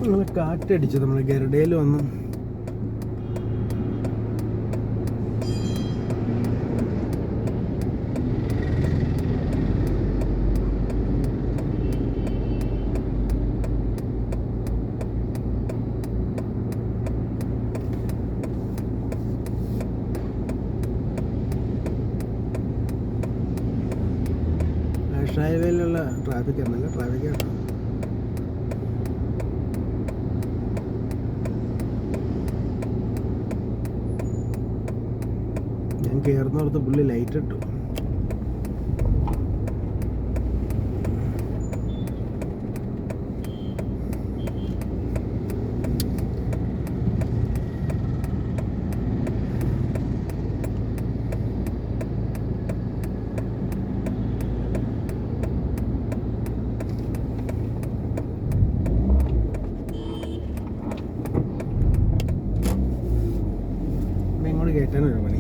നമ്മൾ കാറ്റടിച്ചു, നമ്മൾ ഗരുഡയിൽ വന്നു. നാഷണൽ ഹൈവേയിലുള്ള ട്രാഫിക് എന്നല്ല ട്രാഫിക്കാണ്. ഞാൻ കയറുന്നിടത്ത് പുള്ളി ലൈറ്റ് ഇട്ടു. ഇങ്ങോട്ട് കയറ്റാനൊരു പണി.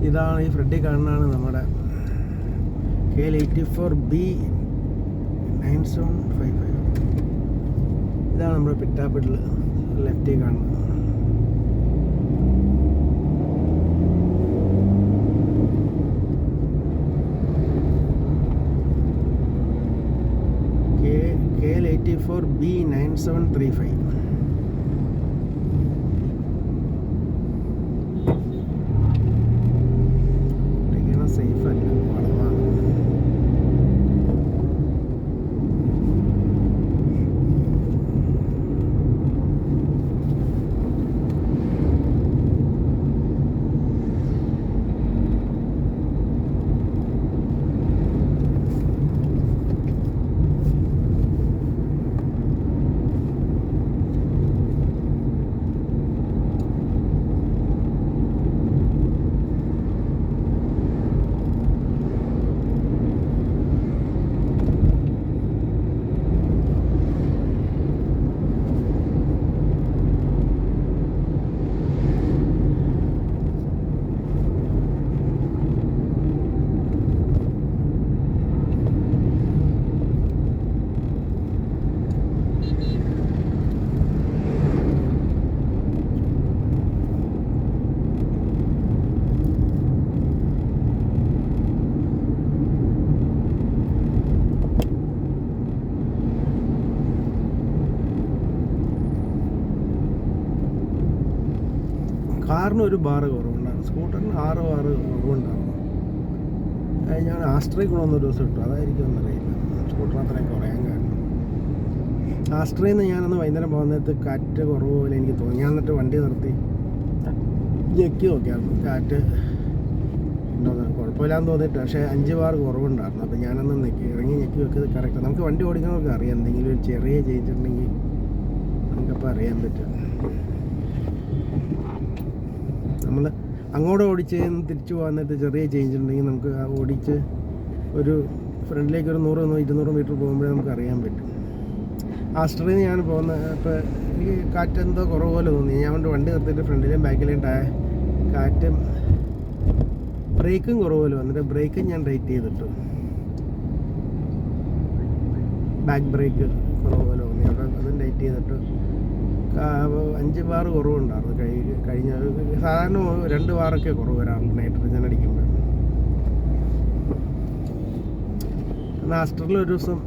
ഇതാണ് ഈ ഫ്രണ്ടിൽ കാണുന്നതാണ് നമ്മുടെ KL84B9755. ഇതാണ് നമ്മുടെ പിറ്റാപ്പിട്ടിൽ ലെഫ്റ്റിൽ കാണുന്നത്. KL84B9735. സേഫ് അല്ല, വളവാണ്. കാറിന് ഒരു ബാറ് കുറവുണ്ടായിരുന്നു, സ്കൂട്ടറിന് 6 ബാറ് കുറവുണ്ടായിരുന്നു. ഞാൻ ആസ്ട്രേ കൊണ്ടൊന്നൊരു ദിവസം ഇട്ടു, അതായിരിക്കും എന്നറിയില്ല സ്കൂട്ടറിന് അത്രയും കുറയാൻ കാരണം. ആസ്ട്രയിൽ നിന്ന് ഞാനൊന്ന് വൈകുന്നേരം പോകുന്നിടത്ത് കാറ്റ് കുറവ് പോലെ എനിക്ക് തോന്നി. ഞാൻ എന്നിട്ട് വണ്ടി നിർത്തി ഞെക്കി നോക്കിയായിരുന്നു, കാറ്റ് ഉണ്ടോന്ന്. കുഴപ്പമില്ലാന്ന് തോന്നിയിട്ട്, പക്ഷേ 5 ബാർ കുറവുണ്ടായിരുന്നു. അപ്പോൾ ഞാനൊന്ന് ഇറങ്ങി ഞെക്കി വെക്കുന്നത് കറക്റ്റ്. നമുക്ക് വണ്ടി ഓടിക്കുന്നവർക്ക് അറിയാം, എന്തെങ്കിലും ഒരു ചെറിയ ചേഞ്ച് ഉണ്ടെങ്കിൽ നമുക്കപ്പോൾ അറിയാൻ പറ്റും. നമ്മൾ അങ്ങോട്ട് ഓടിച്ച് തിരിച്ചു പോകാനായിട്ട് ചെറിയ ചേഞ്ച് ഉണ്ടെങ്കിൽ നമുക്ക് ഓടിച്ച് ഒരു ഫ്രണ്ടിലേക്ക് ഒരു 100-200 മീറ്റർ പോകുമ്പോഴേ നമുക്ക് അറിയാൻ പറ്റും. ആസ്ട്രയിൽ ഞാൻ പോകുന്ന ഇപ്പോൾ എനിക്ക് കാറ്റ് എന്തോ കുറവ് പോലെ തോന്നി. ഞാൻ കൊണ്ട് വണ്ടി നിർത്തിയിട്ട് ഫ്രണ്ടിലെയും ബാക്കിലെയും കാറ്റും ബ്രേക്കും കുറവ് പോലെ വന്നിട്ട് ബ്രേക്കും ഞാൻ ടൈറ്റ് ചെയ്തിട്ടു. ബാക്ക് ബ്രേക്ക് കുറവ് പോലെ തോന്നി, അവിടെ അതും ടൈറ്റ് ചെയ്തിട്ട് 5 ബാർ കുറവുണ്ടായിരുന്നു. കഴിഞ്ഞ സാധാരണ 2 ബാറൊക്കെ കുറവ് വരാറുണ്ട് നൈട്രജൻ അടിക്കുമ്പോൾ. എന്നാൽ ആസ്റ്ററിൽ ഒരു ദിവസം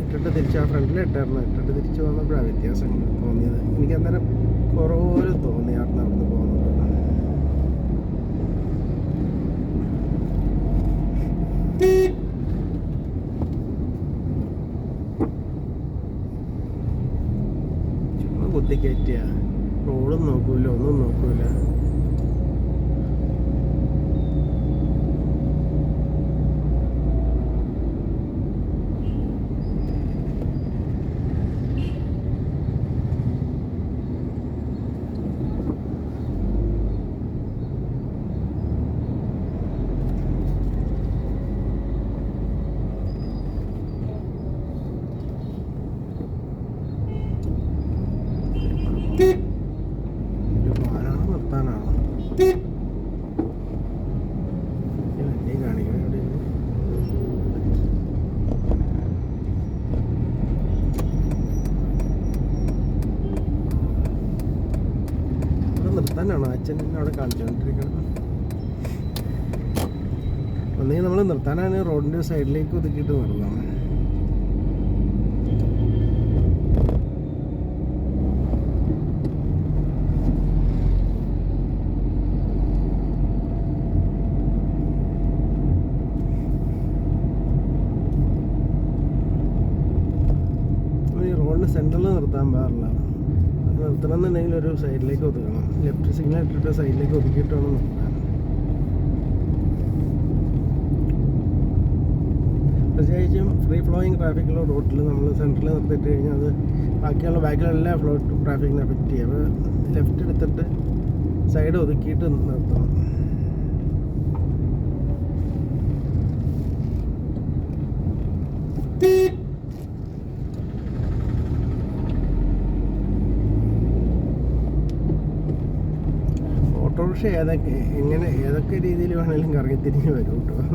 ഇട്ടിട്ട് തിരിച്ച് ആ ഫ്രണ്ടിൽ ഇട്ടായിരുന്നു, ഇട്ടിട്ട് തിരിച്ച് വന്നപ്പോഴാണ് വ്യത്യാസം തോന്നിയത്. എനിക്ക് അന്നേരം കുറവ് പോലെ തോന്നിയായിരുന്നു അവിടുന്ന് പോകുന്നത്. ചുമ്മാ കുത്തിക്കയറ്റിയ റോഡും നോക്കൂല, ഒന്നും നോക്കൂല. പാലാണ് നിർത്താൻ അച്ഛൻ അവിടെ കാണിച്ചുകൊണ്ടിരിക്കണം. ഒന്നെങ്കിൽ നമ്മൾ നിർത്താനാണ് റോഡിൻ്റെ സൈഡിലേക്ക് ഒതുക്കിയിട്ട് നിർത്താം. റോഡിന് സെൻറ്ററിൽ നിർത്താൻ പാടില്ല. നിർത്തണം എന്നുണ്ടെങ്കിൽ ഒരു സൈഡിലേക്ക് ഒതുക്കണം. ലെഫ്റ്റ് സിഗ്നൽ ഇട്ടിട്ട് സൈഡിലേക്ക് ഒതുക്കിയിട്ട് വേണം നിർത്താൻ. പ്രത്യേകിച്ചും ഫ്രീ ഫ്ലോയിങ് ട്രാഫിക്കുള്ള റോഡിൽ നമ്മൾ സെൻറ്ററിൽ നിർത്തിയിട്ട് കഴിഞ്ഞാൽ അത് ബാക്കിയുള്ള ബാക്കിലെല്ലാം ഫ്ലോ ട്രാഫിക്കിനെ എഫക്റ്റ് ചെയ്യും. അപ്പോൾ ലെഫ്റ്റ് എടുത്തിട്ട് സൈഡ് ഒതുക്കിയിട്ട് നിർത്തണം. ഓട്ടോറിക്ഷ ഏതൊക്കെ രീതിയിൽ വേണമെങ്കിലും കറങ്ങി തിരിഞ്ഞ് വരും കേട്ടോ.